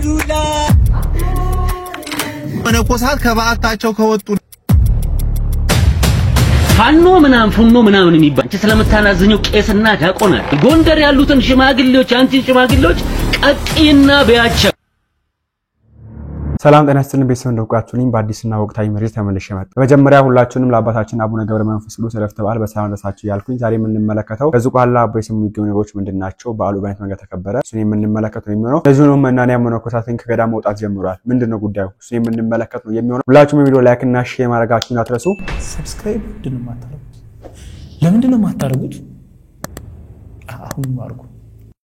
በዱላ መነኮሳት ከባአታቸው ከወጡ ፋኖ ምናምን ፉኖ ምናምን የሚባል ስለምታናዝኘው ቄስና ዲያቆናት ጎንደር ያሉትን ሽማግሌዎች አንቺን ሽማግሌዎች ቀጥይና በያቸው። ሰላም ጤና ይስጥልን ቤተሰብ እንደውቃችሁልኝ በአዲስና ወቅታዊ መረጃ ተመልሼ መጣሁ። በመጀመሪያ ሁላችሁንም ለአባታችን አቡነ ገብረ መንፈስ ቅዱስ ዕረፍተ በዓል በሰላም ደረሳችሁ ያልኩኝ። ዛሬ የምንመለከተው ከዚህ በኋላ አባይ ስሙ የሚገኙ ነገሮች ምንድናቸው፣ በዓሉ በአይነት መንገድ ተከበረ፣ እሱን የምንመለከተው የሚሆነው ለዚሁም መናንያ መነኮሳትን ከገዳም መውጣት ጀምሯል። ምንድነው ጉዳዩ፣ እሱን የምንመለከት ነው የሚሆነው። ሁላችሁም ቪዲዮ ላይክ እና ሼር ማድረጋችሁን አትርሱ። ሰብስክራይብ ለምንድነው የማታደርጉት? አሁን ማርኩ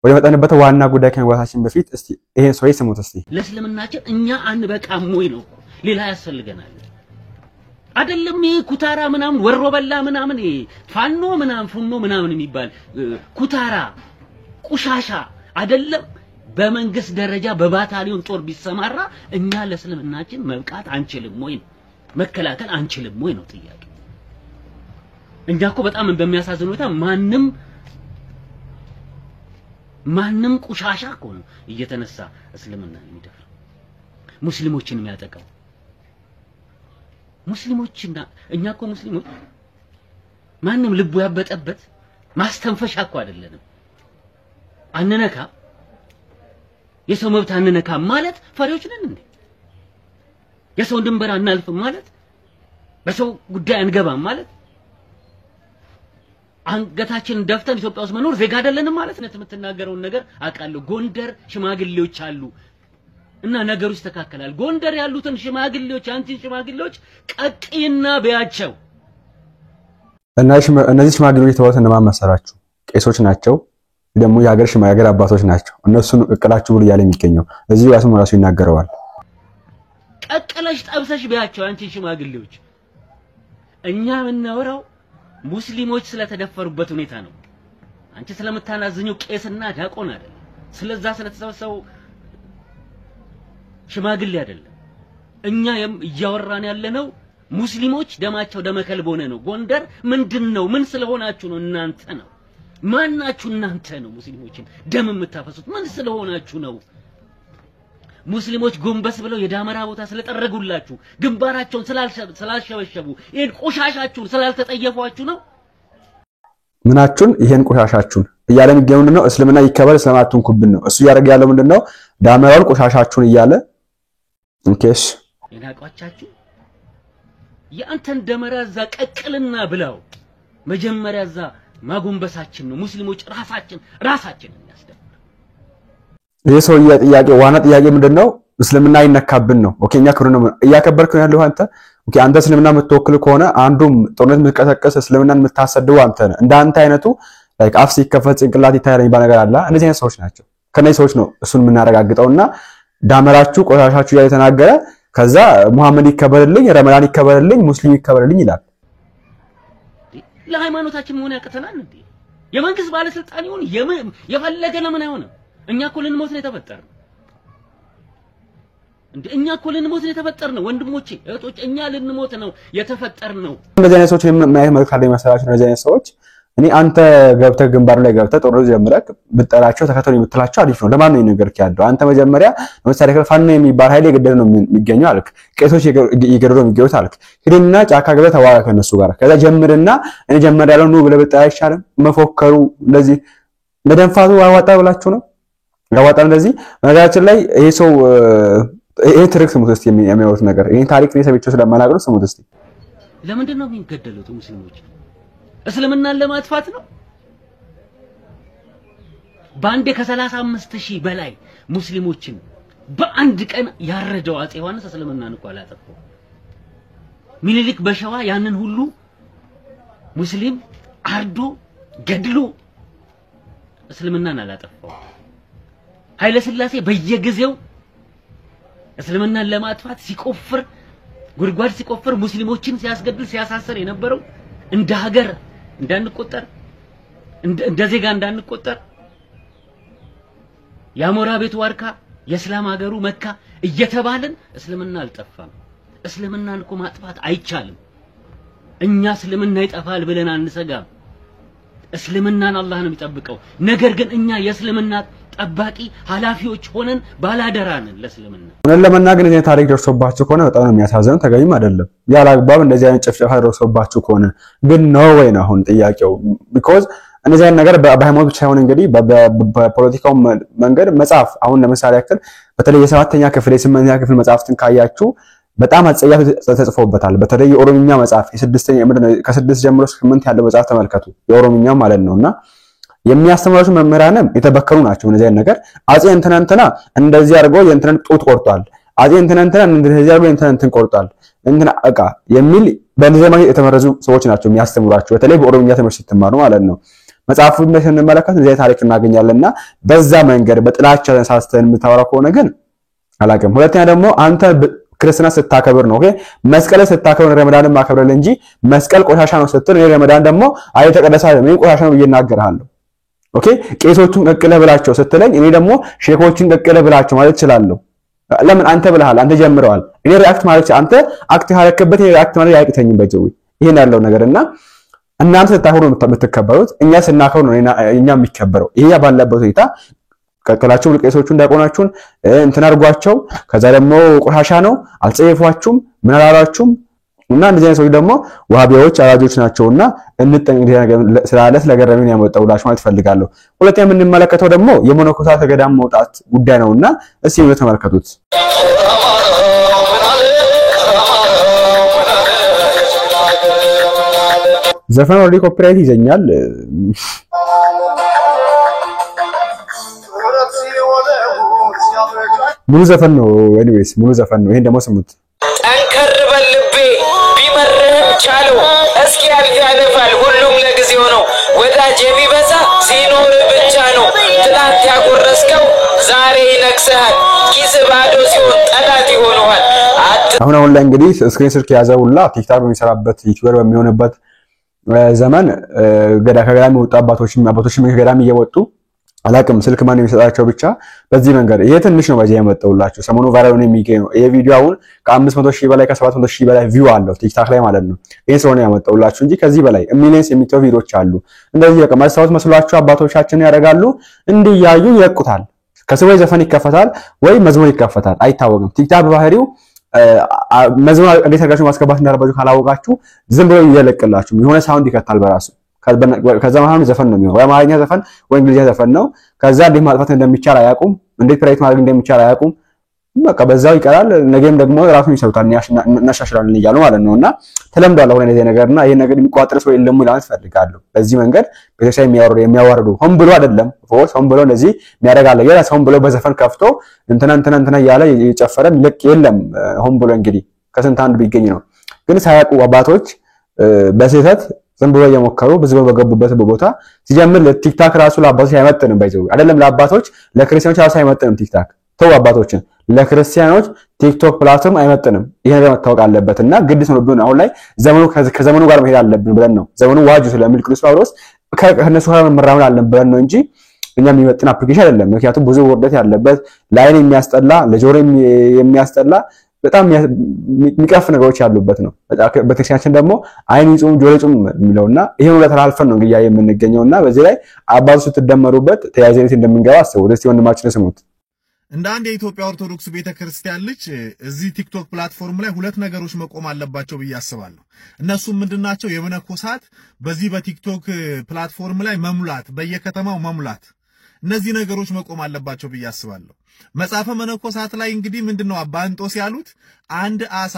ወደ መጣንበት ዋና ጉዳይ ከመግባታችን በፊት እስቲ ይሄን ሰው ይስሙት። እስቲ ለእስልምናችን እኛ አንበቃም ወይ ነው ሌላ ያስፈልገናል አይደለም። ኩታራ ምናምን ወሮ በላ ምናምን ፋኖ ምናምን ፉኖ ምናምን የሚባል ኩታራ ቁሻሻ አይደለም። በመንግስት ደረጃ በባታሊዮን ጦር ቢሰማራ እኛ ለእስልምናችን መብቃት አንችልም ወይ መከላከል አንችልም ወይ ነው ጥያቄ። እኛ እኮ በጣም በሚያሳዝን ሁኔታ ማንም ቁሻሻ እኮ ነው እየተነሳ እስልምና የሚደፍር ሙስሊሞችን የሚያጠቃው። ሙስሊሞችና እኛ እኮ ሙስሊሞች ማንም ልቡ ያበጠበት ማስተንፈሻ እኮ አይደለንም። አንነካ የሰው መብት አንነካ ማለት ፈሪዎች ነን እንዴ? የሰው ድንበር አናልፍም ማለት በሰው ጉዳይ አንገባም ማለት አንገታችን ደፍተን ኢትዮጵያ ውስጥ መኖር ዜጋ አይደለንም ማለት ነው። የምትናገረውን ነገር አቃለው። ጎንደር ሽማግሌዎች አሉ እና ነገሩ ይስተካከላል። ጎንደር ያሉትን ሽማግሌዎች አንቺን ሽማግሌዎች ቀጥይና በያቸው። እነዚህ ሽማግሌዎች የተባሉት እነማን መሰላችሁ? ቄሶች ናቸው፣ ደግሞ የሀገር ሽማግሌ አባቶች ናቸው። እነሱን ቀቅላችሁ ብሎ ያለ የሚገኘው እዚህ ራሱ ይናገረዋል። ቀቅለሽ ጠብሰሽ በያቸው አንቺን ሽማግሌዎች። እኛ የምናወራው ሙስሊሞች ስለተደፈሩበት ሁኔታ ነው። አንቺ ስለምታናዝኘው ቄስና ዲያቆን አይደለም። ስለዛ ስለተሰበሰቡ ሽማግሌ አይደለም። እኛ እያወራን ያለነው ሙስሊሞች ደማቸው ደመከልብ ሆነ ነው። ጎንደር ምንድነው? ምን ስለሆናችሁ ነው? እናንተ ነው ማናችሁ? እናንተ ነው ሙስሊሞችን ደም የምታፈሱት። ምን ስለሆናችሁ ነው? ሙስሊሞች ጎንበስ ብለው የዳመራ ቦታ ስለጠረጉላችሁ ግንባራቸውን ስላልሸበሸቡ ይሄን ቆሻሻችሁን ስላልተጠየፏችሁ ነው። ምናችሁን ይሄን ቆሻሻችሁን እያለ የሚገኘው ምንድነው? እስልምና ይከበር ስለማቱን ኩብን ነው እሱ ያደርግ ያለው ምንድነው? ዳመራውን ቆሻሻችሁን እያለ እንከሽ ይናቋቻችሁ ያንተን ደመራ ዛ ቀቅልና ብለው መጀመሪያ ዛ ማጎንበሳችን ነው። ሙስሊሞች ራሳችን ያስደፍሩ። ይሄ ሰው ጥያቄ ዋና ጥያቄ ምንድነው? እስልምና ይነካብን ነው። ኦኬ እኛ ክብር ነው እያከበርክ ነው ያለው አንተ። ኦኬ አንተ እስልምና የምትወክል ከሆነ አንዱም ጦርነት የምትቀሰቀስ እስልምናን የምታሰድው አንተ ነህ። እንዳንተ አይነቱ ላይክ አፍ ሲከፈት ጭንቅላት ይታያል የሚባል ነገር አለ። እነዚህ አይነት ሰዎች ናቸው። ከነዚህ ሰዎች ነው እሱን የምናረጋግጠውና ዳመራችሁ ቆሻሻችሁ ያለ ተናገረ። ከዛ ሙሐመድ ይከበርልኝ፣ ረመዳን ይከበርልኝ፣ ሙስሊም ይከበርልኝ ይላል። ለሃይማኖታችን መሆን ያቀተናል እንዴ? የመንግስት ባለስልጣን ይሁን የፈለገ ለምን አይሆንም? እኛ እኮ ልንሞት ነው የተፈጠርነው እንዴ? እኛ እኮ ልንሞት ነው የተፈጠርነው ወንድሞቼ እህቶች፣ እኛ ልንሞት ነው የተፈጠርነው። እንደዚህ አይነት ሰዎች የማይህ መልክ አለ መሰላችሁ። እንደዚህ አይነት ሰዎች እኔ አንተ ገብተህ ግንባር ላይ ገብተህ ጦርነት ጀምረህ ብትጠራቸው ተከተሉ የምትላቸው አሪፍ ነው። ለማን ነው ይነገርክ ያለው? አንተ መጀመሪያ ለምሳሌ ፋኖ የሚባል ኃይል የገደለ ነው የሚገኘው አልክ። ቄሶች ይገደሉ የሚገኙት አልክ። ሂድና ጫካ ገብተህ ተዋጋ ከነሱ ጋር። ከዛ ጀምርና እኔ ጀመር ያለው ነው ብለህ ብትጠራ አይሻልም? መፎከሩ እንደዚህ መደንፋቱ አዋጣ ብላችሁ ነው ያዋጣል። እንደዚህ ነገራችን ላይ ይሄ ሰው ይሄ ትርክ ስሙት እስቲ የሚያወሩት ነገር ይሄን ታሪክ ለሰብቸው ስለማናገሩ ስሙት እስቲ። ለምንድን ነው የሚገደሉት ሙስሊሞች? እስልምናን ለማጥፋት ነው። ባንዴ ከ35000 በላይ ሙስሊሞችን በአንድ ቀን ያረደው አፄ ዮሐንስ እስልምናን እንኳን አላጠፋው። ሚኒሊክ በሸዋ ያንን ሁሉ ሙስሊም አርዶ ገድሎ እስልምናን አላጠፋው። ኃይለ ሥላሴ በየጊዜው እስልምናን ለማጥፋት ሲቆፍር ጉድጓድ ሲቆፍር ሙስሊሞችን ሲያስገድል ሲያሳሰር የነበረው እንደ ሀገር እንዳንቆጠር እንደ ዜጋ እንዳንቆጠር ያሞራ ቤት ዋርካ የእስላም ሀገሩ መካ እየተባለን እስልምና አልጠፋም። እስልምናን እኮ ማጥፋት አይቻልም። እኛ እስልምና ይጠፋል ብለን አንሰጋም። እስልምናን አላህ ነው የሚጠብቀው ነገር ግን እኛ የእስልምና ጠባቂ ኃላፊዎች ሆነን ባላደራንን ለእስልምና ሆነን ለመናገር እዚህ ታሪክ ደርሶባችሁ ከሆነ በጣም ነው የሚያሳዝነው ተገቢም አይደለም ያላግባብ እንደዚህ አይነት ጭፍጨፋ ደርሶባችሁ ከሆነ ግን ነው ወይ ነው አሁን ጥያቄው because እንደዚህ አይነት ነገር በሃይማኖት ብቻ ሆነ እንግዲህ በፖለቲካው መንገድ መጽሐፍ አሁን ለምሳሌ ያክል በተለይ የ7ኛ ክፍል የ8ኛ ክፍል መጽሐፍትን ካያችሁ በጣም አጸያፊ ተጽፎበታል በተለይ የኦሮሚኛ መጽሐፍ የ6ኛ ከ6 ጀምሮ እስከ 8 ያለው መጽሐፍ ተመልከቱ የኦሮሚኛ ማለት ነውና የሚያስተምሩት መምህራንም የተበከሉ ናቸው እንደዚህ አይነት ነገር አጼ እንተናንተና እንደዚህ አድርጎ የእንተናን ጡት ቆርጧል አጼ እንተናንተና እንደዚህ አድርጎ የእንተናንተን ቆርጧል እንተና አቃ የሚል በንዘማ የተመረዙ ሰዎች ናቸው የሚያስተምሯቸው በተለይ በኦሮሚኛ ትምህርት ሲተማሩ ማለት ነው መጽሐፉን ስንመለከት እንደዚህ ታሪክ እናገኛለንና በዛ መንገድ በጥላቻ ተሳስተን የምታወራው ከሆነ ግን አላቀም ሁለተኛ ደግሞ አንተ ክርስትና ስታከብር ነው ኦኬ መስቀል ስታከብር ረመዳንን ማከብረል እንጂ መስቀል ቆሻሻ ነው ስትል እኔ ረመዳን ደግሞ አይ ተቀደሰ አይደለም ቆሻሻ ነው እየናገርሃለሁ ኦኬ ቄሶቹን ቀቅለ ብላቸው ስትለኝ እኔ ደግሞ ሼኮቹን ቀቅለ ብላቸው ማለት ይችላልው ለምን አንተ ብለሃል አንተ ጀምረዋል እኔ ሪአክት ማለት አንተ አክት ያረከበት ሪአክት ማለት ያይቅተኝም በጀው ይሄን ያለው ነገርና እናንተ ስታከብሩ ነው የምትከበሩት እኛ ስናከብሩ ነው እኛ የሚከበረው ይሄ ባለበት ሁኔታ ቀቅላችሁ ቄሶቹ እንዳቆናችሁን እንትን አርጓቸው ከዛ ደግሞ ቆሻሻ ነው አልጸየፏችሁም ምን አላላችሁም እና እንደዚህ አይነት ሰዎች ደግሞ ዋሃቢያዎች አራጆች ናቸውና እንጠንቀቅ ስላለት ለገረመን ያመጣውላችሁ ማለት ፈልጋለሁ ሁለተኛ የምንመለከተው ደግሞ የመነኮሳት ገዳም መውጣት ጉዳይ ነውና እስኪ ነው ተመልከቱት ዘፈን ወዲ ኮፒራይት ይዘኛል ሙሉ ዘፈን ነው ኤኒዌይስ ሙሉ ዘፈን ነው ይሄን ደግሞ ስሙት አንከር በልቤ ቢመርህም ቻለው እስኪ ያልፋል ሁሉም ለጊዜው ነው ወዳጅ የሚበዛ ሲኖር ብቻ ነው ትላንት ያጎረስከው ዛሬ ይነክስሃል ኪስ ባዶ ሲሆን ጠላት ይሆነዋል አሁን ላይ እንግዲህ ስክሪን ስልክ ያዘውላ ቲክታክ በሚሰራበት ዩቲዩበር በሚሆንበት ዘመን ከገዳም ወጣ አባቶችም ከገዳም እየወጡ አላቅም ስልክ ማን የሚሰጣቸው ብቻ በዚህ መንገድ ይሄ ትንሽ ነው በዚህ ያመጣውላችሁ ሰሞኑ ቫይራል ነው የሚገኘው ይሄ ቪዲዮ አሁን ከ500,000 በላይ ከ700,000 በላይ ቪው አለው ቲክታክ ላይ ማለት ነው ይሄ ስለሆነ ያመጣውላችሁ እንጂ ከዚህ በላይ ሚሊየንስ የሚተው ቪዲዮዎች አሉ እንደዚህ በቃ ማስተዋወስ መስሏችሁ አባቶቻችን ያደርጋሉ እንዲያዩ ይለቁታል ከስወይ ዘፈን ይከፈታል ወይ መዝሙር ይከፈታል አይታወቅም ቲክታክ በባህሪው መዝሙር እንዴት አድርጋችሁ ማስገባት እንዳለባችሁ ካላወቃችሁ ዝም ብሎ ይለቅላችሁ የሆነ ሳውንድ ይከታል በራሱ ከዛ መሃሉ ዘፈን ነው የሚሆነው የአማርኛ ዘፈን ወይ እንግሊዝኛ ዘፈን ነው ከዛ እንዴት ማጥፋት እንደሚቻል አያውቁም እንዴት ፕራይት ማድረግ እንደሚቻል አያውቁም በቃ በዛው ይቀራል ነገም ደግሞ ራሱን ይሰውታል እናሻሽላለን ይያሉ ማለት ነውና ተለምዷል አሁን እንደዚህ ነገርና ይሄ ነገር የሚቋጥር ሰው የለም ይላል ፈልጋለሁ በዚህ መንገድ ቤተሰብ የሚያወርዱ ሆን ብሎ አይደለም ፎርስ ሆን ብሎ እንደዚህ የሚያደርጋለ ያለ ሆን ብሎ በዘፈን ከፍቶ እንትና ያለ እየጨፈረ ልክ የለም ሆን ብሎ እንግዲህ ከስንት አንድ ቢገኝ ነው ግን ሳያውቁ አባቶች በስህተት ዝም ብሎ እየሞከሩ ብዙ በገቡበት ቦታ ሲጀምር ለቲክታክ ራሱ ለአባቶች አይመጥንም ባይዘው አይደለም ለአባቶች ለክርስቲያኖች ራሱ አይመጥንም ቲክታክ ተው አባቶችን ለክርስቲያኖች ቲክቶክ ፕላትፎርም አይመጥንም ይሄ ነገር መታወቅ አለበትና ግድስ ነው ብለን አሁን ላይ ዘመኑ ከዘመኑ ጋር መሄድ አለብን ብለን ነው ዘመኑ ዋጁ ስለሚል ቅዱስ ጳውሎስ ከነሱ ጋር መራመድ አለብን ብለን ነው እንጂ እኛ የሚመጥን አፕሊኬሽን አይደለም ምክንያቱም ብዙ ወርደት ያለበት ላይን የሚያስጠላ ለጆሮ የሚያስጠላ በጣም የሚቀፍ ነገሮች ያሉበት ነው በተክሲያችን ደግሞ አይን ይጹም ጆሮ ይጹም የሚለውና ይሄን ሁሉ ተላልፈን ነው እንግዲህ የምንገኘውና በዚህ ላይ አባቱ ስትደመሩበት ተያይዘት እንደምንገባ አስቡ ደስ ወንድማችን ስሙት እንደ አንድ የኢትዮጵያ ኦርቶዶክስ ቤተክርስቲያን ልጅ እዚህ ቲክቶክ ፕላትፎርም ላይ ሁለት ነገሮች መቆም አለባቸው ብዬ አስባለሁ እነሱም ምንድናቸው የመነኮሳት በዚህ በቲክቶክ ፕላትፎርም ላይ መሙላት በየከተማው መሙላት እነዚህ ነገሮች መቆም አለባቸው ብዬ አስባለሁ መጽሐፈ መነኮሳት ላይ እንግዲህ ምንድነው አባ እንጦስ ያሉት አንድ አሳ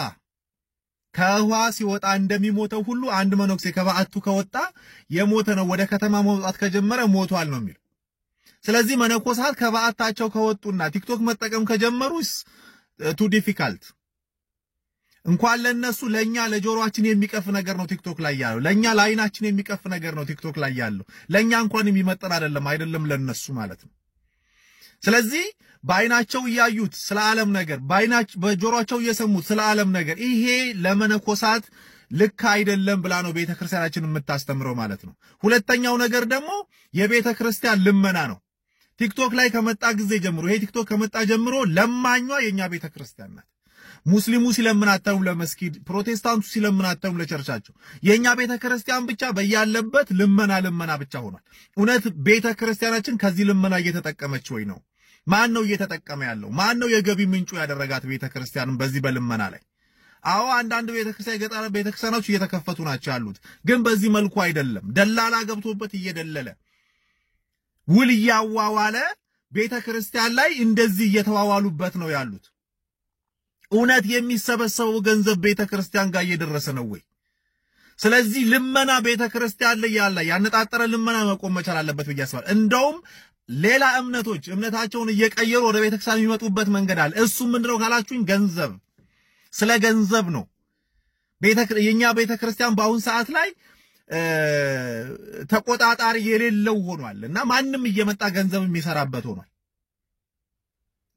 ከውሃ ሲወጣ እንደሚሞተው ሁሉ አንድ መነኩሴ ከበዓቱ ከወጣ የሞተ ነው ወደ ከተማ መውጣት ከጀመረ ሞቷል ነው የሚለው ስለዚህ መነኮሳት ከበዓታቸው ከወጡና ቲክቶክ መጠቀም ከጀመሩስ ቱ ዲፊካልት እንኳን ለነሱ ለኛ ለጆሮአችን የሚቀፍ ነገር ነው ቲክቶክ ላይ ያለው ለኛ ለአይናችን የሚቀፍ ነገር ነው ቲክቶክ ላይ ያለው ለኛ እንኳን የሚመጣ አይደለም ለነሱ ማለት ነው ስለዚህ ባይናቸው ያዩት ስለ ዓለም ነገር በጆሮአቸው እየሰሙት ስለ ዓለም ነገር ይሄ ለመነኮሳት ልክ አይደለም ብላ ነው ቤተክርስቲያናችን የምታስተምረው ማለት ነው ሁለተኛው ነገር ደግሞ የቤተክርስቲያን ልመና ነው ቲክቶክ ላይ ከመጣ ጊዜ ጀምሮ ይሄ ቲክቶክ ከመጣ ጀምሮ ለማኛዋ የኛ ቤተክርስቲያን ናት ሙስሊሙ ሲለምን አታዩም ለመስጊድ፣ ፕሮቴስታንቱ ሲለምን አታዩም ለቸርቻቸው። የኛ ቤተክርስቲያን ብቻ በያለበት ልመና ብቻ ሆኗል። እውነት ቤተክርስቲያናችን ከዚህ ልመና እየተጠቀመች ወይ ነው? ማን ነው እየተጠቀመ ያለው? ማን ነው የገቢ ምንጩ ያደረጋት ቤተክርስቲያንን በዚህ በልመና ላይ? አዎ አንዳንድ ቤተክርስቲያን ገጠር ቤተክርስቲያኖች እየተከፈቱ ናቸው ያሉት፣ ግን በዚህ መልኩ አይደለም። ደላላ ገብቶበት እየደለለ ውል እያዋዋለ ቤተክርስቲያን ላይ እንደዚህ እየተዋዋሉበት ነው ያሉት። እውነት የሚሰበሰበው ገንዘብ ቤተክርስቲያን ጋር እየደረሰ ነው ወይ? ስለዚህ ልመና ቤተክርስቲያን ላይ ያለ ያነጣጠረ ልመና መቆም መቻል አለበት ብዬ አስባለሁ። እንደውም ሌላ እምነቶች እምነታቸውን እየቀየሩ ወደ ቤተክርስቲያን የሚመጡበት መንገድ አለ። እሱ ምንድነው ካላችሁኝ ገንዘብ፣ ስለ ገንዘብ ነው። የኛ ቤተክርስቲያን በአሁን ሰዓት ላይ ተቆጣጣሪ የሌለው ሆኗል እና ማንም እየመጣ ገንዘብ የሚሰራበት ሆኗል።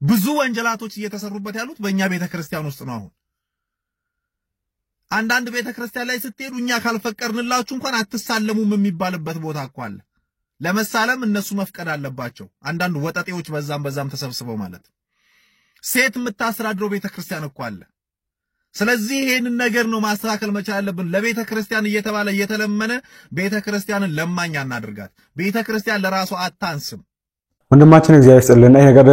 ብዙ ወንጀላቶች እየተሰሩበት ያሉት በእኛ ቤተክርስቲያን ውስጥ ነው። አሁን አንዳንድ ቤተክርስቲያን ላይ ስትሄዱ እኛ ካልፈቀድንላችሁ እንኳን አትሳለሙም የሚባልበት ቦታ እኮ አለ። ለመሳለም እነሱ መፍቀድ አለባቸው። አንዳንድ ወጠጤዎች በዛም ተሰብስበው ማለት ሴት የምታስተዳድረው ቤተክርስቲያን እኮ አለ። ስለዚህ ይሄንን ነገር ነው ማስተካከል መቻል ያለብን። ለቤተክርስቲያን እየተባለ እየተለመነ ቤተክርስቲያንን ለማኛ እናድርጋት። ቤተክርስቲያን ለራሷ አታንስም። ወንድማችን እግዚአብሔር ይስጥልና ይሄ ነገር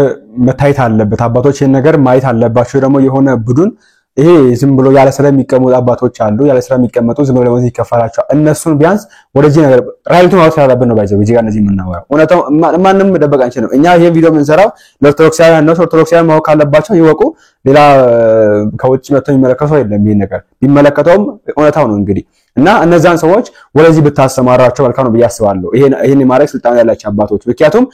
መታየት አለበት። አባቶች ይሄን ነገር ማየት አለባቸው። ደግሞ የሆነ ቡድን ይሄ ዝም ብሎ ያለ ስራ የሚቀመጡ አባቶች አሉ። ያለ ስራ የሚቀመጡ ዝም ብሎ ለምን ይከፋላቸው? እነሱን ቢያንስ ወደዚህ ነገር ራይቱን ማውጣት ያለብን ነው። ባይዘው እዚህ ጋር እነዚህ የምናወራው እውነታው ማንንም መደበቅ አንችልም። እኛ ይሄን ቪዲዮ የምንሰራው ለኦርቶዶክሳውያን ነው። ኦርቶዶክሳውያን ማወቅ ካለባቸው ይወቁ። ሌላ ከውጭ መጥተው የሚመለከተው የለም። ይሄን ነገር ቢመለከተውም እውነታው ነው እንግዲህ እና እነዛን ሰዎች ወደዚህ ብታሰማራቸው መልካም ነው ብዬ አስባለሁ። ይሄን የማድረግ ስልጣን ያላቸው አባቶች ምክንያቱም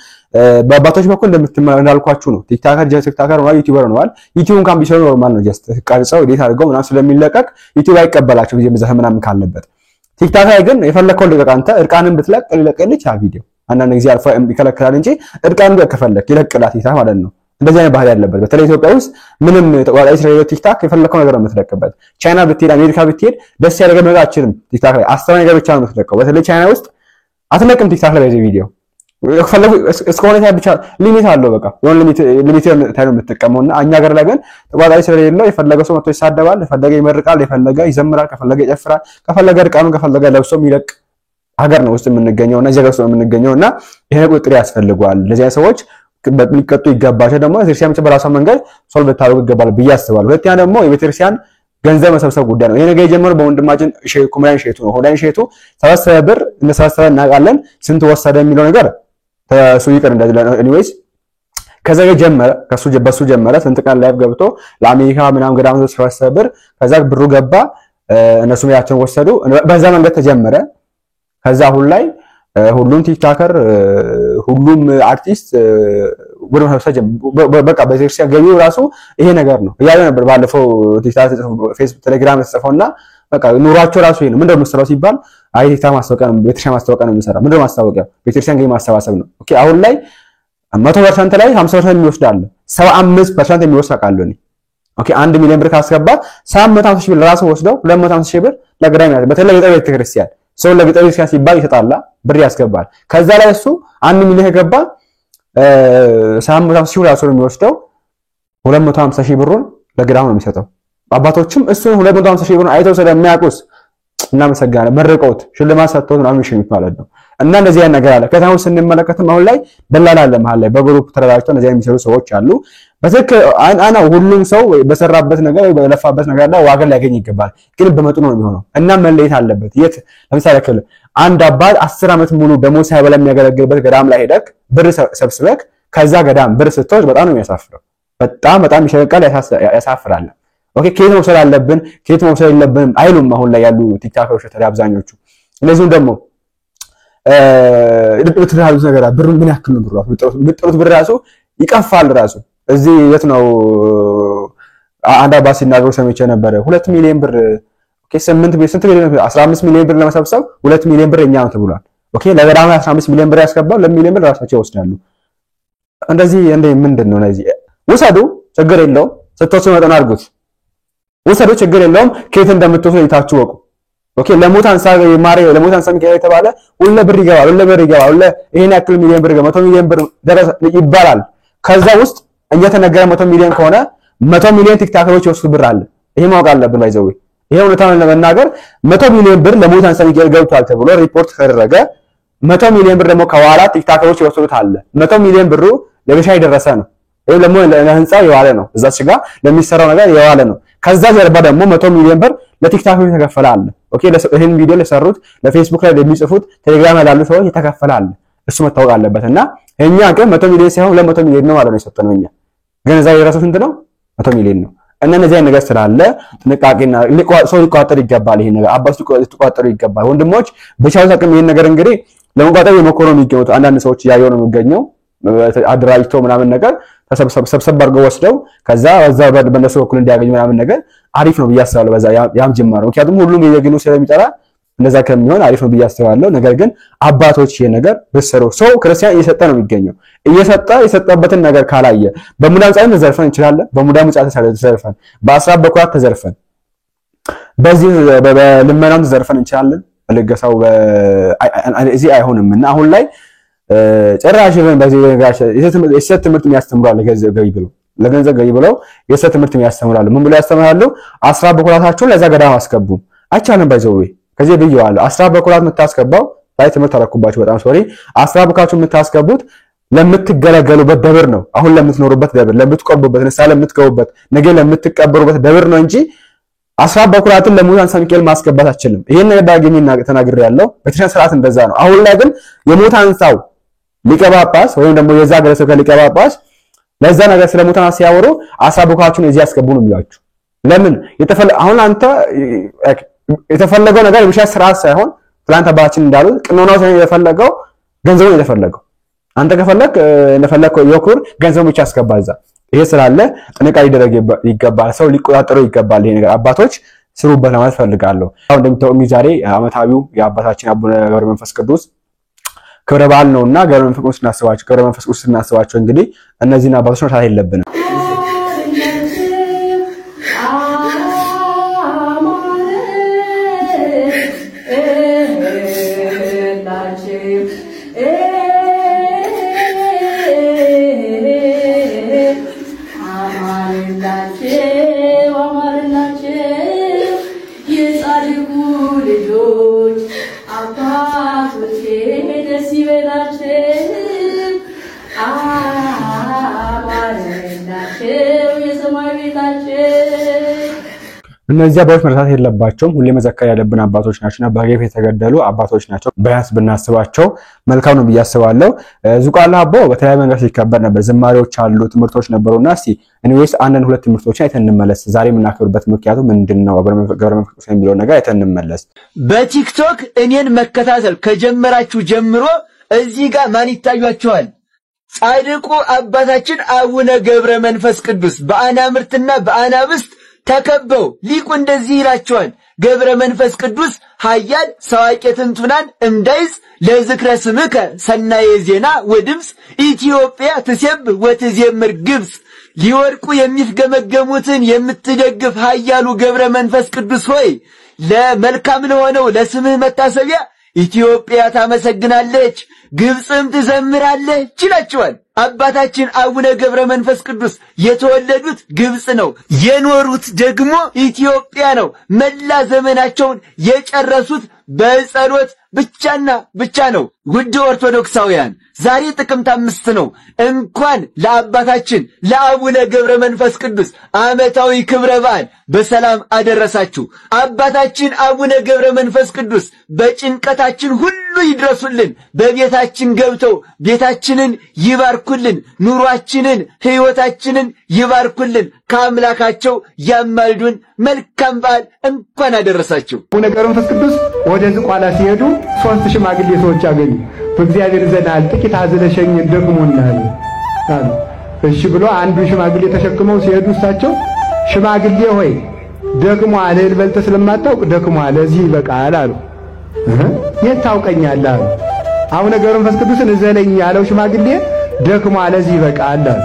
በአባቶች በኩል እንደምትመለከታችሁ ነው። ቲክታከር ነው፣ ዩቲዩበር ነው። ዩቲዩብ እንኳን ቢሰሩ ኖርማል ነው። ጀስት ቀርጸው ኤዲት አድርገው ምናምን ስለሚለቀቅ ዩቲዩብ አይቀበላቸው ጊዜ መዘህ ምናምን ካለበት። ቲክታክ ላይ ግን የፈለከው ልቀቅ። አንተ እርቃንን ብትለቅ ሊለቅልህ ያ ቪዲዮ አንዳንድ ጊዜ አልፎ ይከለክላል እንጂ እርቃንን ከፈለክ ይለቅላት ቲክታክ ማለት ነው። እንደዚህ አይነት ባህሪ ያለበት በተለይ ኢትዮጵያ ውስጥ ምንም ተቋራጭ ስለሌለ ቲክታክ የፈለከው ነገር ነው የምትለቅበት። ቻይና ብትሄድ አሜሪካ ብትሄድ ደስ ያለ ነገር አትችልም። ቲክታክ ላይ አስተማሪ ነገር ብቻ ነው የምትለቀው። በተለይ ቻይና ውስጥ አትለቅም ቲክታክ ላይ በዚህ ቪዲዮ የፈለኩ እስከሆነ ታይም ብቻ ሊሚት አለው። በቃ የሆነ ሊሚት ታይም የምትጠቀመውና እኛ ሀገር ላይ ግን ተቋራጭ ስለሌለው የፈለገ ሰው መጥቶ ይሳደባል፣ የፈለገ ይመርቃል፣ የፈለገ ይዘምራል፣ ከፈለገ ይጨፍራል፣ ከፈለገ እርቃኑን ከፈለገ ለብሶ የሚለቅ ሀገር ነው ውስጥ የምንገኘውና እዚህ ሀገር ውስጥ የምንገኘውና ይሄ ቁጥጥር ያስፈልጋል። ለዚህ ሰዎች ሊቀጡ ይገባቸው። ደግሞ ቤተክርስቲያን ብቻ በራሷ መንገድ ሶልቭ ልታደርግ ይገባል ብዬ አስባለሁ። ሁለተኛ ደግሞ የቤተክርስቲያን ገንዘብ መሰብሰብ ጉዳይ ነው። ይሄ ነገር የጀመረው በወንድማችን ኩምራን ሼቱ ነው። ሆዳን ሼቱ ሰበሰበ ብር እንደሰበሰበ እናውቃለን። ስንት ወሰደ የሚለው ነገር ተሱ ይቀር እንደዚህ ኤኒዌይስ ከዛ ጀመረ በሱ ጀመረ። ስንት ቀን ላይቭ ገብቶ ለአሜሪካ ምናምን ገዳም ሰበሰበ ብር። ከዛ ብሩ ገባ፣ እነሱም ያቸውን ወሰዱ። በዛ መንገድ ተጀመረ። ከዛ አሁን ላይ ሁሉም ቲክታከር ሁሉም አርቲስት ወደ ሀሳብ በቃ በቤተክርስቲያን ገቢው ራሱ ይሄ ነገር ነው እያለ ነበር ባለፈው ቲክታክ፣ ፌስቡክ፣ ቴሌግራም ተጽፎና በቃ ኑሯቸው ራሱ ይሄ ነው። ምንድነው የምትሰራው ሲባል አይ ቲክታክ ማስታወቂያ ነው፣ ቤተክርስቲያን ማስታወቂያ ነው የምሰራው። ምንድነው ማስታወቂያ? ቤተክርስቲያን ገቢ ማሰባሰብ ነው። ኦኬ አሁን ላይ 100% ላይ 50% የሚወስድ አለ፣ 75% የሚወስድ አውቃለሁ እኔ። ኦኬ 1 ሚሊዮን ብር ካስገባ 750 ሺህ ብር ራሱ ወስደው 250 ሺህ ብር ለገዳም ያለ በተለይ ቤተክርስቲያን ሰው ለቤተክርስቲያን ሲባል ይሰጣላ ብር ያስገባል። ከዛ ላይ እሱ 1 ሚሊዮን ከገባ 750 ሺህ ብር ራሱ ነው የሚወስደው፣ 250 ሺህ ብሩን ለገዳም ነው የሚሰጠው። አባቶችም እሱን 250 ሺህ ብሩን አይተው ስለሚያውቁስ እናመሰግናለን፣ መርቀውት ሽልማት ሰጥተውት ነው የሚሸኙት ማለት ነው። እና እንደዚህ አይነት ነገር አለ። ከተማው ስንመለከትም አሁን ላይ ደላላ አለ መሀል ላይ በግሩፕ ተደራጅተው እንደዚህ የሚሰሩ ሰዎች አሉ። በትክክል አና ሁሉም ሰው በሰራበት ነገር ወይ በለፋበት ነገር ላይ ዋጋ ሊያገኝ ይገባል፣ ግን በመጠኑ ነው የሚሆነው እና መለየት አለበት። የት ለምሳሌ አንድ አባት 10 ዓመት ሙሉ ደሞዝ ሳይበላ የሚያገለግልበት ገዳም ላይ ሄደክ ብር ሰብስበክ ከዛ ገዳም ብር ስትወስድ በጣም ነው የሚያሳፍረው። በጣም ይሸቃል፣ ያሳፍራል። ኦኬ ከየት መውሰድ አለብን ከየት መውሰድ የለብንም አይሉም አሁን ላይ ያሉ ቲክታከሮች ተራ አብዛኞቹ። እነዚህም ደግሞ ለጥብጥራሉ ነገር ብሩ ምን ያክል ነው ብሩ ብጥሩት ብር ራሱ ይቀፋል ራሱ። እዚህ የት ነው አንድ አባስ ሲናገሩ ሰምቼ ነበር 2 ሚሊዮን ብር ኦኬ 8 ሚሊዮን 15 ሚሊዮን ብር ለመሰብሰብ 2 ሚሊዮን ብር እኛ ነው ተብሏል። ኦኬ ለገዳም 15 ሚሊዮን ብር ያስገባው ለሚሊዮን ብር ራሳቸው ይወስዳሉ። እንደዚህ ምንድነው እነዚህ ወሰዱ ችግር የለውም ስትወስዱ መጠን አድርጉት ወሰዱ ችግር የለውም ከየት እንደምትወስዱ ይታችሁ ወቁ። ኦኬ ለሞት አንሳ ማሪ ለሞት አንሳ ሚካኤል የተባለ ሁሉ ብር ይገባል ሁሉ ይሄን ያክል ሚሊዮን ብር 100 ሚሊዮን ብር ደረሰ ይባላል። ከዛ ውስጥ እየተነገረ 100 ሚሊዮን ከሆነ 100 ሚሊዮን ቲክቶከሮች የወሰዱት ብር አለ። ይሄ ማወቅ አለብን። ባይዘው ይሄ እውነታውን ለመናገር 100 ሚሊዮን ብር ለሙታን ሰሚኬል ገብቷል ተብሎ ሪፖርት ተደረገ። 100 ሚሊዮን ብር ደግሞ ከኋላ ቲክቶከሮች የወሰዱት አለ። 100 ሚሊዮን ብሩ ለበሻ የደረሰ ነው። ይሄ ደግሞ ለህንጻው የዋለ ነው። እዛች ጋር ለሚሰራው ነገር የዋለ ነው። ከዛ ጀርባ ደግሞ 100 ሚሊዮን ብር ለቲክቶከሮች የተከፈለ አለ። ኦኬ ይሄን ቪዲዮ ለሰሩት ለፌስቡክ ላይ ለሚጽፉት ቴሌግራም ላይ ላሉ ሰዎች የተከፈለ አለ። እሱ መታወቅ አለበትና እኛ ግን 100 ሚሊዮን ሳይሆን 200 ሚሊዮን ነው ማለት ነው የሰጠነው እኛ። ግን እዛ የራሱ ስንት ነው? 100 ሚሊዮን ነው። እና እነዚህ አይነት ነገር ስላለ ጥንቃቄና ሰው ሊቋጠር ይገባል። ይሄን ነገር አባቶች ሊቋጠሩ ይገባል። ወንድሞች በቻው አቅም ይሄን ነገር እንግዲህ ለመቋጠር የመኮረው የሚገኙት አንዳንድ ሰዎች ያየው ነው የሚገኘው አድራጅቶ ምናምን ነገር ሰብሰብ አድርገው ወስደው ከዛ በዛ በእነሱ በኩል እንዲያገኙ ምናምን ነገር አሪፍ ነው ብዬ አስባለሁ። በዛ ያም ጅማሬ ምክንያቱም ሁሉም የግኑ ስለሚጠራ እንደዛ ከሚሆን አሪፍ ነው ብዬ አስባለሁ። ነገር ግን አባቶች ይሄ ነገር በሰሩ ሰው ክርስቲያን እየሰጠ ነው የሚገኘው። የሰጠበትን ነገር ካላየ በሙዳም ጻይ ተዘርፈን እንችላለን። በሙዳም ጻይ ተዘርፈን በአስራት በኩራት ተዘርፈን በዚህ በልመናም ተዘርፈን እንችላለን። ለገሳው እዚህ አይሆንምና አሁን ላይ ጭራሽ በዚህ ነገር የሰት ትምህርት የሚያስተምራሉ ለገንዘብ ገቢ ብለው የሰት ትምህርት የሚያስተምራሉ። ምን ብለው ያስተምራሉ? አስራት በኩራታችሁን ለዛ ገዳም አስገቡ። አይቻልም ባይዘው ከዚህ ብየዋለሁ። አስራት በኩራት የምታስገባው ላይ ትምህርት ተረኩባችሁ በጣም ሶሪ። አስራት በኩራታችሁን የምታስገቡት ለምትገለገሉበት ደብር ነው። አሁን ለምትኖሩበት ደብር፣ ለምትቆርቡበት፣ ንስሐ ለምትገቡበት፣ ነገ ለምትቀበሩበት ደብር ነው እንጂ አስራት በኩራትን ለሙታን ሰሚኬል ማስገባት አትችልም። ይሄን ነገር ዳግሜ ተናግሬያለሁ። በተሻለ ስርዓት እንደዛ ነው። አሁን ላይ ግን የሙታን ሰው ሊቀ ጳጳስ ወይም ደግሞ የዛ ግለሰብ ሊቀ ጳጳስ ለዛ ነገር ስለሙታን ሲያወሩ አስራት በኩራቱን እዚህ ያስገቡ ነው የሚሏችሁ። ለምን አሁን አንተ የተፈለገው ነገር የብቻ ስርዓት ሳይሆን ትላንት አባታችን እንዳሉት ቅኖናው ሳይሆን የተፈለገው ገንዘቡ ነው የተፈለገው። አንተ ከፈለክ እንደፈለከው የኩር ገንዘቡ ብቻ አስገባዛ። ይሄ ስላለ ጥንቃቄ ሊደረግ ይገባል። ሰው ሊቆጣጠሩ ይገባል። ይሄ ነገር አባቶች ስሩበት ለማለት ፈልጋለሁ። አሁን እንደምታውቁት ዛሬ ዓመታዊው የአባታችን አቡነ ገብረ መንፈስ ቅዱስ ክብረ በዓል ነውና ገብረ መንፈስ ቅዱስ ስናስባቸው እንግዲህ እነዚህን አባቶች መርሳት የለብንም። እነዚህ አባቶች መርሳት የለባቸውም። ሁሌ መዘከር ያለብን አባቶች ናቸውና በገፍ የተገደሉ አባቶች ናቸው። ቢያንስ ብናስባቸው መልካም ነው ብዬ አስባለሁ። ዙቋላ አቦ በተለያየ መንገድ ሲከበር ነበር። ዝማሬዎች አሉ፣ ትምህርቶች ነበሩና እስቲ እኔስ አንድ ሁለት ትምህርቶችን አይተን እንመለስ። ዛሬ የምናከብርበት ምክንያቱ ምንድነው? ገብረ መንፈስ የሚለው ነገር አይተን እንመለስ። በቲክቶክ እኔን መከታተል ከጀመራችሁ ጀምሮ እዚህ ጋር ማን ይታያችኋል? ጻድቁ አባታችን አቡነ ገብረ መንፈስ ቅዱስ በአናምርትና በአናብስት ተከበው ሊቁ እንደዚህ ይላቸዋል። ገብረ መንፈስ ቅዱስ ኃያል ሰዋቄ ትንቱናን እንዳይዝ ለዝክረ ስምከ ሰናየ ዜና ወድምፅ ኢትዮጵያ ትሴብ ወትዜምር ግብፅ። ሊወድቁ የሚፍገመገሙትን የምትደግፍ ኃያሉ ገብረ መንፈስ ቅዱስ ሆይ ለመልካም ለሆነው ለስምህ መታሰቢያ ኢትዮጵያ ታመሰግናለች፣ ግብፅም ትዘምራለች ይላቸዋል። አባታችን አቡነ ገብረ መንፈስ ቅዱስ የተወለዱት ግብፅ ነው፣ የኖሩት ደግሞ ኢትዮጵያ ነው። መላ ዘመናቸውን የጨረሱት በጸሎት ብቻና ብቻ ነው። ውድ ኦርቶዶክሳውያን ዛሬ ጥቅምት 5 ነው። እንኳን ለአባታችን ለአቡነ ገብረ መንፈስ ቅዱስ ዓመታዊ ክብረ በዓል በሰላም አደረሳችሁ። አባታችን አቡነ ገብረ መንፈስ ቅዱስ በጭንቀታችን ሁሉ ይድረሱልን። በቤታችን ገብተው ቤታችንን ይባርኩልን፣ ኑሯችንን ሕይወታችንን ይባርኩልን። ከአምላካቸው ያማልዱን። መልካም በዓል እንኳን አደረሳችሁ። አቡነ ገብረ መንፈስ ቅዱስ ወደ ዝቋላ ሲሄዱ 3 ሽማግሌ ሰዎች አገኙ። በእግዚአብሔር ዘንድ ጥቂት አዝለሸኝ ደክሞናል አሉ። እሺ ብሎ አንዱ ሽማግሌ ተሸክመው ሲሄዱ እሳቸው ሽማግሌ ሆይ ደክሟል፣ እህል በልተህ ስለማታውቅ ደክሟል፣ እዚህ ይበቃል አሉ። የት ታውቀኛለህ አሉ። አቡነ ገብረ መንፈስ ቅዱስን እዘለኝ ያለው ሽማግሌ ደክሟል፣ እዚህ ይበቃል አሉ።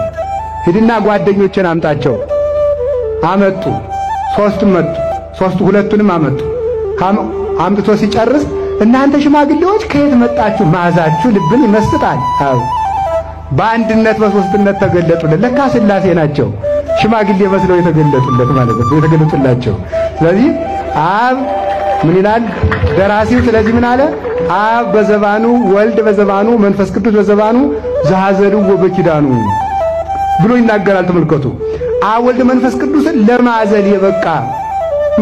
ሂድና ጓደኞችን አምጣቸው አመጡ። ሁለቱንም አመጡ። አምጥቶ ሲጨርስ እናንተ ሽማግሌዎች ከየት መጣችሁ? ማዛችሁ ልብን ይመስጣል አሉ። በአንድነት በሶስትነት ተገለጡልን። ለካ ሥላሴ ናቸው። ሽማግሌ መስለው የተገለጡለት ማለት ነው የተገለጡላቸው። ስለዚህ አብ ምን ይላል ደራሲው? ስለዚህ ምን አለ? አብ በዘባኑ ወልድ በዘባኑ መንፈስ ቅዱስ በዘባኑ ዘሐዘልዎ በኪዳኑ ብሎ ይናገራል። ተመልከቱ። አብ ወልድ መንፈስ ቅዱስን ለማዘል የበቃ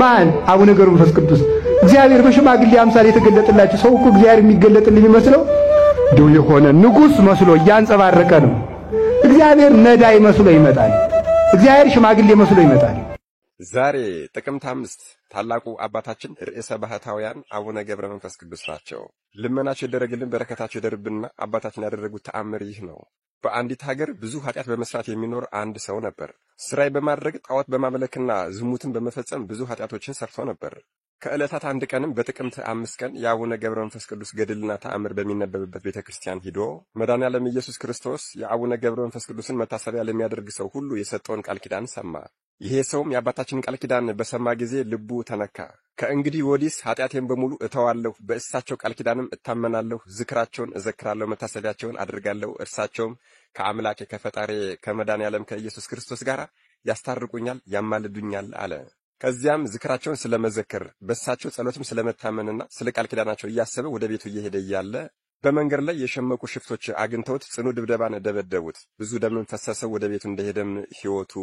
ማን? አቡነ ገብረ መንፈስ ቅዱስ። እግዚአብሔር በሽማግሌ አምሳል የተገለጠላቸው። ሰው እኮ እግዚአብሔር የሚገለጥልኝ መስለው እንደው የሆነ ንጉስ መስሎ እያንጸባረቀ ነው። እግዚአብሔር ነዳይ መስሎ ይመጣል። እግዚአብሔር ሽማግሌ መስሎ ይመጣል። ዛሬ ጥቅምት 5 ታላቁ አባታችን ርዕሰ ባህታውያን አቡነ ገብረ መንፈስ ቅዱስ ናቸው። ልመናቸው ይደረግልን በረከታቸው ይደርብንና አባታችን ያደረጉት ተአምር ይህ ነው። በአንዲት ሀገር ብዙ ኃጢአት በመስራት የሚኖር አንድ ሰው ነበር። ስራይ በማድረግ ጣዖት በማምለክና ዝሙትን በመፈጸም ብዙ ኃጢአቶችን ሰርቶ ነበር። ከዕለታት አንድ ቀንም በጥቅምት 5 ቀን የአቡነ ገብረ መንፈስ ቅዱስ ገድልና ተአምር በሚነበብበት ቤተክርስቲያን ሂዶ መድኃኔዓለም ኢየሱስ ክርስቶስ የአቡነ ገብረ መንፈስ ቅዱስን መታሰቢያ ለሚያደርግ ሰው ሁሉ የሰጠውን ቃል ኪዳን ሰማ። ይሄ ሰውም የአባታችንን ቃል ኪዳን በሰማ ጊዜ ልቡ ተነካ። ከእንግዲህ ወዲስ ኃጢአቴን በሙሉ እተዋለሁ፣ በእሳቸው ቃል ኪዳንም እታመናለሁ፣ ዝክራቸውን እዘክራለሁ፣ መታሰቢያቸውን አድርጋለሁ፣ እርሳቸውም ከአምላኬ ከፈጣሪ ከመድኃኔዓለም ከኢየሱስ ክርስቶስ ጋር ያስታርቁኛል፣ ያማልዱኛል አለ። ከዚያም ዝክራቸውን ስለመዘከር በእሳቸው ጸሎትም ስለመታመንና ስለ ቃል ኪዳናቸው እያሰበ ወደ ቤቱ እየሄደ እያለ በመንገድ ላይ የሸመቁ ሽፍቶች አግኝተውት ጽኑ ድብደባን ደበደቡት። ብዙ ደምም ፈሰሰው። ወደ ቤቱ እንደሄደም ሕይወቱ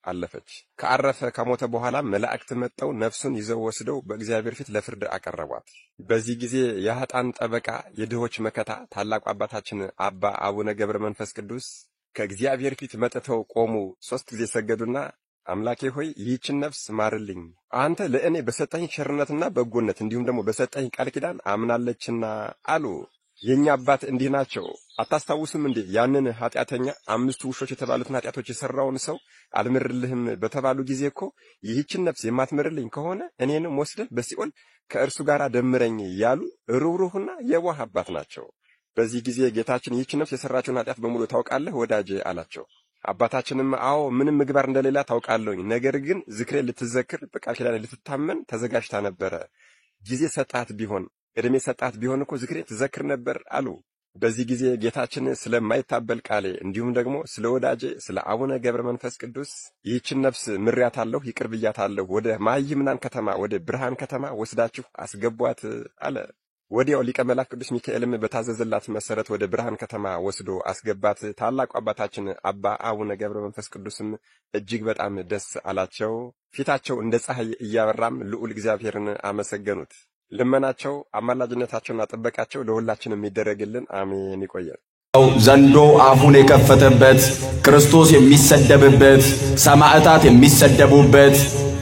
አለፈች። ከአረፈ ከሞተ በኋላ መላእክት መጥተው ነፍሱን ይዘው ወስደው በእግዚአብሔር ፊት ለፍርድ አቀረቧት። በዚህ ጊዜ የኃጥአን ጠበቃ የድሆች መከታ ታላቁ አባታችን አባ አቡነ ገብረ መንፈስ ቅዱስ ከእግዚአብሔር ፊት መጥተው ቆሙ። 3 ጊዜ ሰገዱና አምላኬ ሆይ ይህችን ነፍስ ማርልኝ፣ አንተ ለእኔ በሰጠኝ ቸርነትና በጎነት እንዲሁም ደግሞ በሰጠኝ ቃል ኪዳን አምናለችና አሉ። የኛ አባት እንዲህ ናቸው። አታስታውስም እንዴ? ያንን ኃጢአተኛ 5 ውሾች የተባሉትን ኃጢአቶች የሰራውን ሰው አልምርልህም በተባሉ ጊዜ እኮ ይህችን ነፍስ የማትምርልኝ ከሆነ እኔንም ወስደህ በሲኦል ከእርሱ ጋር ደምረኝ ያሉ ሩህሩህና የዋህ አባት ናቸው። በዚህ ጊዜ ጌታችን ይህችን ነፍስ የሰራችውን ኃጢአት በሙሉ ታውቃለህ ወዳጄ አላቸው። አባታችንም አዎ ምንም ምግባር እንደሌላ ታውቃለሁኝ፣ ነገር ግን ዝክሬ ልትዘክር በቃል ኪዳኔ ልትታመን ተዘጋጅታ ነበረ። ጊዜ ሰጣት ቢሆን እድሜ ሰጣት ቢሆን እኮ ዝክሬ ትዘክር ነበር አሉ። በዚህ ጊዜ ጌታችን ስለማይታበል ቃሌ እንዲሁም ደግሞ ስለ ወዳጄ ስለ አቡነ ገብረ መንፈስ ቅዱስ ይህችን ነፍስ ምሪያታለሁ፣ ይቅር ብያታለሁ፣ ወደ ማይምናን ከተማ ወደ ብርሃን ከተማ ወስዳችሁ አስገቧት አለ። ወዲያው ሊቀ መላእክት ቅዱስ ሚካኤልም በታዘዘላት መሰረት ወደ ብርሃን ከተማ ወስዶ አስገባት። ታላቁ አባታችን አባ አቡነ ገብረ መንፈስ ቅዱስም እጅግ በጣም ደስ አላቸው። ፊታቸው እንደ ፀሐይ እያበራም ልዑል እግዚአብሔርን አመሰገኑት። ልመናቸው አማላጅነታቸውና ጥበቃቸው ለሁላችንም የሚደረግልን አሜን። ይቆያል። ዘንዶ አፉን የከፈተበት ክርስቶስ የሚሰደብበት ሰማዕታት የሚሰደቡበት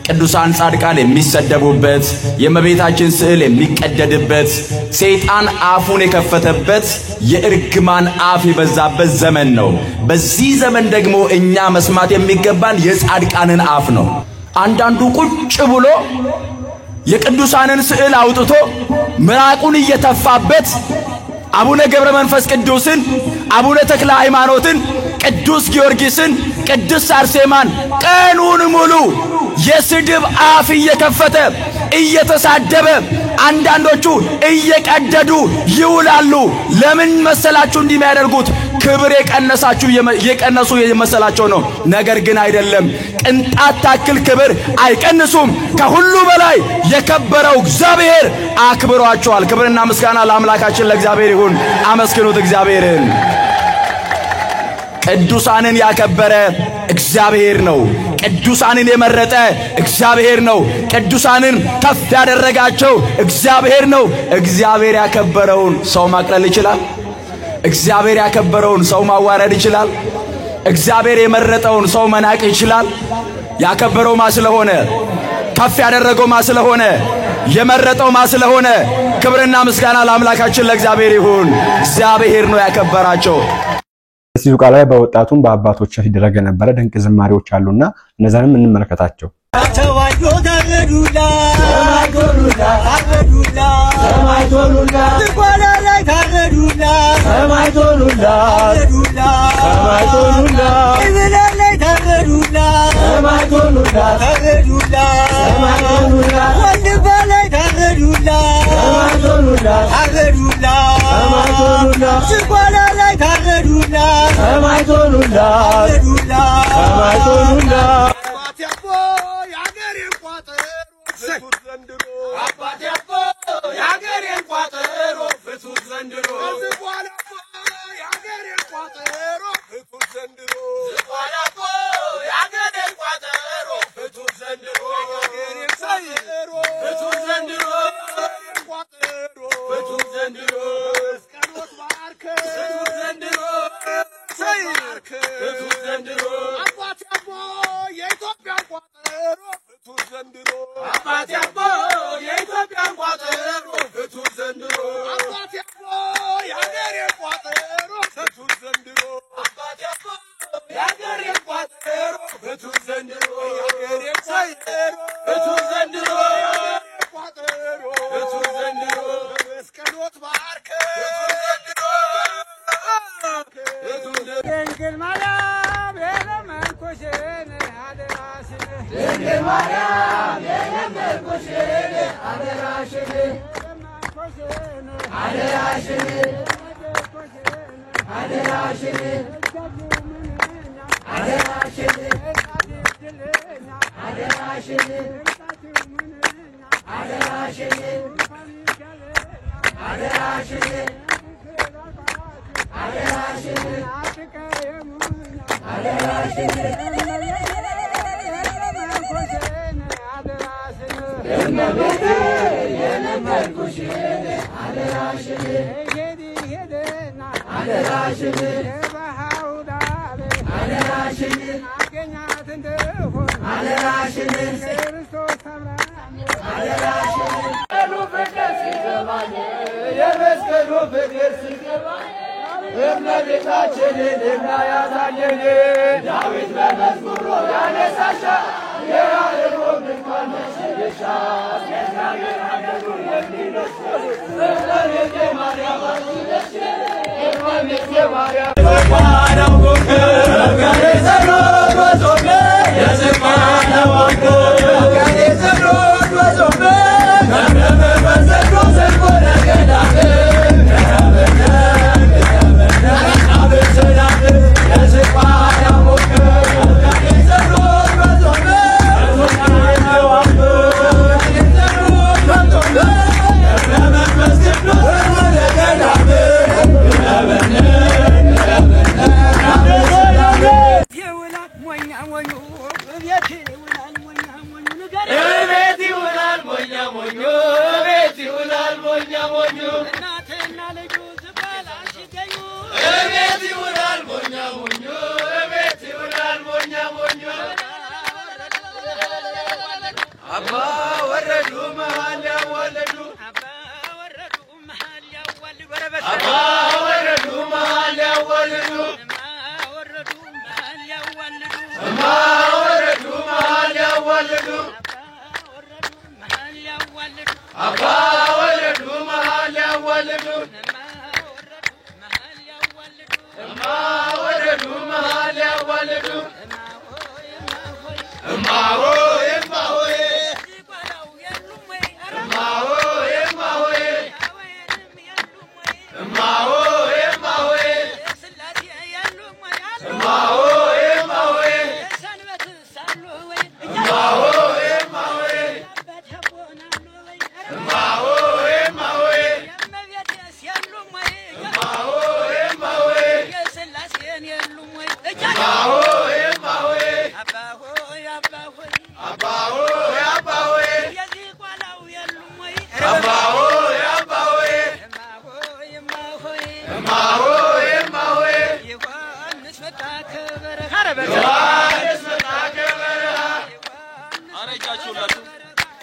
ቅዱሳን ጻድቃን የሚሰደቡበት የእመቤታችን ስዕል የሚቀደድበት ሰይጣን አፉን የከፈተበት የእርግማን አፍ የበዛበት ዘመን ነው። በዚህ ዘመን ደግሞ እኛ መስማት የሚገባን የጻድቃንን አፍ ነው። አንዳንዱ ቁጭ ብሎ የቅዱሳንን ስዕል አውጥቶ ምራቁን እየተፋበት አቡነ ገብረ መንፈስ ቅዱስን፣ አቡነ ተክለ ሃይማኖትን፣ ቅዱስ ጊዮርጊስን፣ ቅዱስ አርሴማን ቀኑን ሙሉ የስድብ አፍ እየከፈተ እየተሳደበ አንዳንዶቹ እየቀደዱ ይውላሉ። ለምን መሰላችሁ እንዲህ የሚያደርጉት? ክብር የቀነሱ የመሰላቸው ነው። ነገር ግን አይደለም። ቅንጣት ታክል ክብር አይቀንሱም። ከሁሉ በላይ የከበረው እግዚአብሔር አክብሯቸዋል። ክብርና ምስጋና ለአምላካችን ለእግዚአብሔር ይሁን። አመስግኑት እግዚአብሔርን። ቅዱሳንን ያከበረ እግዚአብሔር ነው። ቅዱሳንን የመረጠ እግዚአብሔር ነው። ቅዱሳንን ከፍ ያደረጋቸው እግዚአብሔር ነው። እግዚአብሔር ያከበረውን ሰው ማቅለል ይችላል? እግዚአብሔር ያከበረውን ሰው ማዋረድ ይችላል? እግዚአብሔር የመረጠውን ሰው መናቅ ይችላል? ያከበረው ማ ስለሆነ፣ ከፍ ያደረገው ማ ስለሆነ፣ የመረጠው ማ ስለሆነ ክብርና ምስጋና ለአምላካችን ለእግዚአብሔር ይሁን። እግዚአብሔር ነው ያከበራቸው። በዚህ ቃል ላይ በወጣቱም በአባቶች ሲደረገ ነበረ ድንቅ ዝማሬዎች አሉና እነዛንም እንመለከታቸው። ፍቱት ዘንድሮ አባቴ አቦ የአገሬን ቋጠሮ ፍቱት ዘንድሮ ዝቋላ አቦ የአገሬን ቋጠሮ ፍቱት ዘንድሮ ዝቋላ አቦ የአገሬን ቋጠሮ ፍቱት ዘንድሮ የአገሬን ቋጠሮ ፍቱት ዘንድሮ ቋጠሮ ፍቱት ዘንድሮ መስቀሎት ባርከ ፍቱት ዘንድሮ ሳይርክ ፍቱት ዘንድሮ አባቴ አቦ የኢትዮጵያ ቋጠሮ ፍቱት ዘንድሮ አባቴ አቦ የኢትዮጵያ ቋጠሮ ፍቱት ዘንድሮ አባቴ አቦ የአገሬ ቋጠሮ ፍቱት ዘንድሮ አባቴ አቦ የአገሬ ቋጠሮ ፍቱት ዘንድሮ የአገሬ ሳይር ፍቱት ዘንድሮ ቋጠሮ ፍቱት ዘንድሮ መስቀሎት ባርከ ድንግል ማርያም የለመንኩሽን አደራሽን ድንግል ማርያም የለመንኩሽን አደራሽን አደራሽን አደራሽን አደራሽን አደራሽን አደራሽን አደራሽን የመስቀሉ ፍቅር ሲገባኝ እመቤታችንን እናያታለን ዳዊት በመዝሙሩ ያነሳሻ የያዕቆብ ድንኳን መሸገሻ የእግዚአብሔር ሀገሩ የሚነሽ እመቤቴ ማርያም አንቺነሽ እመቤቴ ማርያም የዝቋላው ኮከብ ጋኔ ጸሎት ወጾመ የዝቋላው ኮከብ ጋኔ ጸሎት ወጾመ ከመመንፈስ ዘንዶ ዘንቦ ነገዳም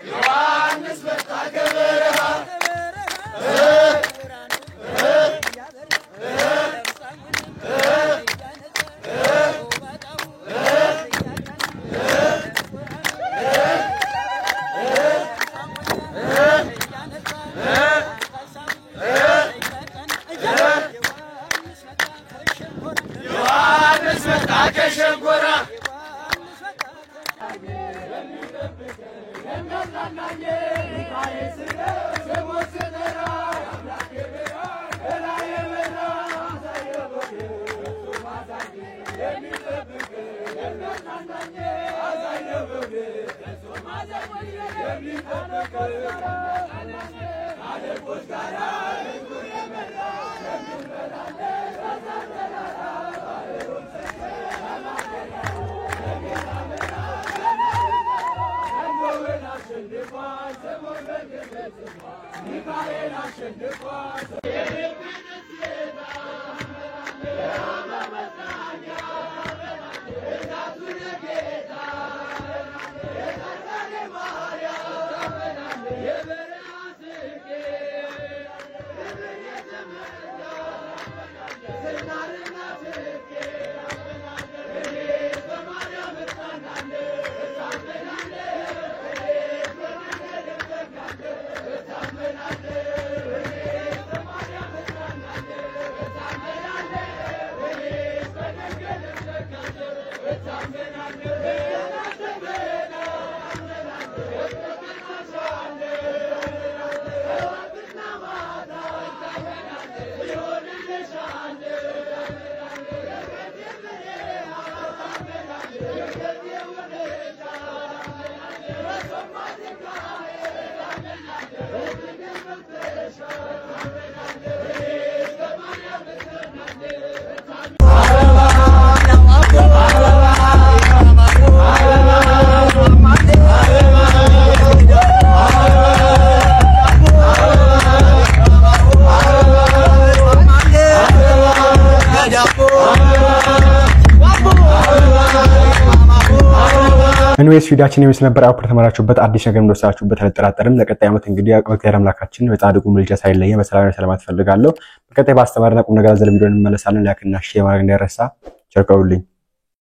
Yohannes መጣ ከሸንኮራ እንዌስ ቪዲዮአችን የሚመስል ነበር። አውፕ ተመራችሁበት አዲስ ነገር እንደወሰዳችሁበት አልጠራጠርም። ለቀጣይ ዓመት እንግዲህ እግዚአብሔር አምላካችን በጻድቁ ምልጃ ሳይለየን በሰላም ሰላማት ፈልጋለሁ። በቀጣይ ባስተማርና ቁም ነገር አዘል ቪዲዮ እንመለሳለን። ላይክ እና ሼር ማድረግ እንዳይረሳ። ቸር ቆዩልኝ።